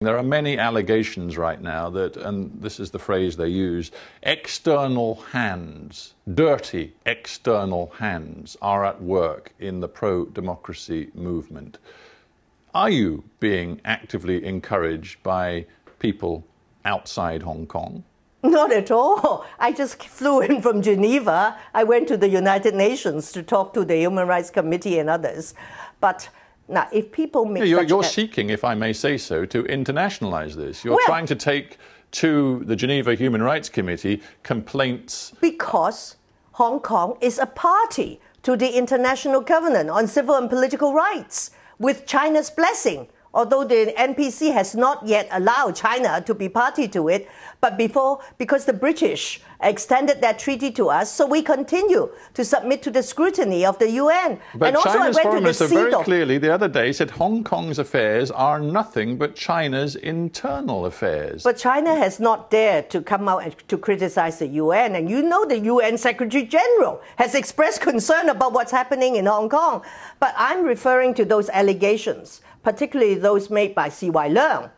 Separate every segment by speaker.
Speaker 1: There are many allegations right now that, and this is the phrase they use, external hands, dirty external hands are at work in the pro-democracy movement. Are you being actively encouraged by people outside Hong Kong?
Speaker 2: Not at all. I just flew in from Geneva. I went to the United Nations to talk to the Human Rights Committee and others. But now, if people make
Speaker 1: you're seeking, if I may say so, to internationalize this. You're trying to take to the Geneva Human Rights Committee complaints.
Speaker 2: Because Hong Kong is a party to the International Covenant on Civil and Political Rights with China's blessing. Although the NPC has not yet allowed China to be party to it, but because the British extended that treaty to us, so we continue to submit to the scrutiny of the UN.
Speaker 1: But
Speaker 2: and also
Speaker 1: China's
Speaker 2: I went
Speaker 1: Foreign Minister
Speaker 2: to the
Speaker 1: very clearly the other day said Hong Kong's affairs are nothing but China's internal affairs.
Speaker 2: But China has not dared to come out and to criticize the UN. And you know the UN Secretary General has expressed concern about what's happening in Hong Kong. But I'm referring to those allegations, particularly those made by C.Y. Leung.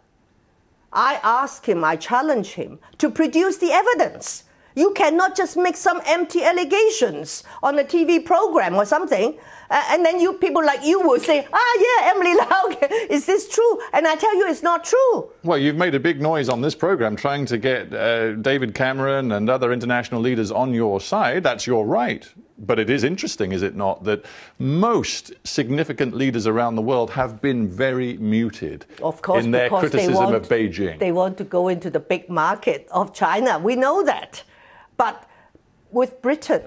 Speaker 2: I ask him, I challenge him to produce the evidence. You cannot just make some empty allegations on a TV program or something, and then people like you will say, yeah, Emily Lau, is this true? And I tell you it's not true.
Speaker 1: Well, you've made a big noise on this program trying to get David Cameron and other international leaders on your side. That's your right. But it is interesting, is it not, that most significant leaders around the world have been very muted in their criticism of Beijing.
Speaker 2: They want to go into the big market of China. We know that. But with Britain,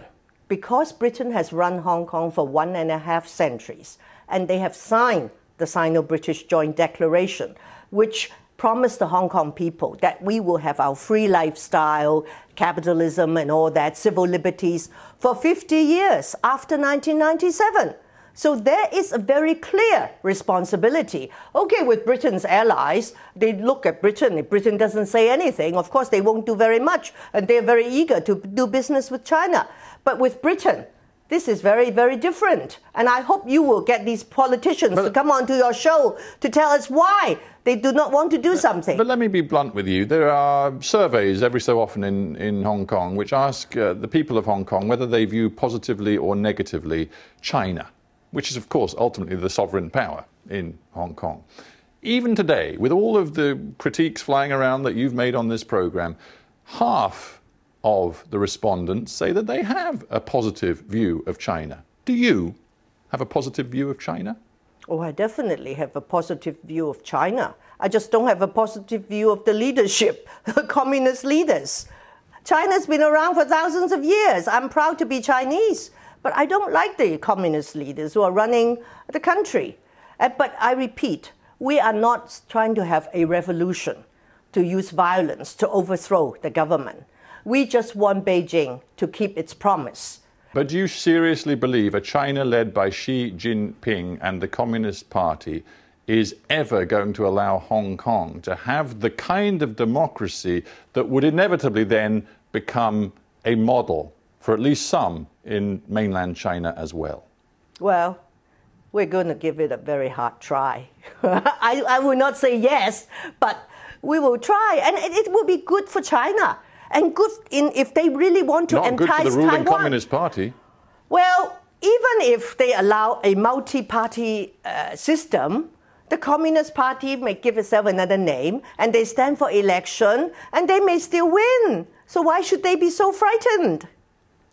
Speaker 2: because Britain has run Hong Kong for 1.5 centuries, and they have signed the Sino-British Joint Declaration, which promised the Hong Kong people that we will have our free lifestyle, capitalism and all that, civil liberties, for 50 years after 1997. So there is a very clear responsibility. Okay, with Britain's allies, they look at Britain. If Britain doesn't say anything, of course they won't do very much, and they're very eager to do business with China. But with Britain, this is very, very different. And I hope you will get these politicians to come onto your show to tell us why they do not want to do something.
Speaker 1: But let me be blunt with you. There are surveys every so often in Hong Kong which ask the people of Hong Kong whether they view positively or negatively China, which is, of course, ultimately the sovereign power in Hong Kong. Even today, with all of the critiques flying around that you've made on this program, half of the respondents say that they have a positive view of China. Do you have a positive view of China?
Speaker 2: Oh, I definitely have a positive view of China. I just don't have a positive view of the leadership, the communist leaders. China's been around for thousands of years. I'm proud to be Chinese, but I don't like the communist leaders who are running the country. But I repeat, we are not trying to have a revolution, to use violence to overthrow the government. We just want Beijing to keep its promise.
Speaker 1: But do you seriously believe a China led by Xi Jinping and the Communist Party is ever going to allow Hong Kong to have the kind of democracy that would inevitably then become a model for at least some in mainland China as well?
Speaker 2: Well, we're going to give it a very hard try. I will not say yes, but we will try. And it will be good for China. And good if they really want to entice Taiwan.
Speaker 1: Not good for the ruling Communist Party.
Speaker 2: Well, even if they allow a multi-party system, the Communist Party may give itself another name, and they stand for election, and they may still win. So why should they be so frightened?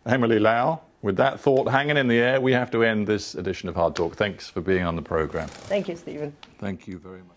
Speaker 1: Emily Lau, with that thought hanging in the air, we have to end this edition of Hard Talk. Thanks for being on the program.
Speaker 2: Thank you, Stephen.
Speaker 1: Thank you very much.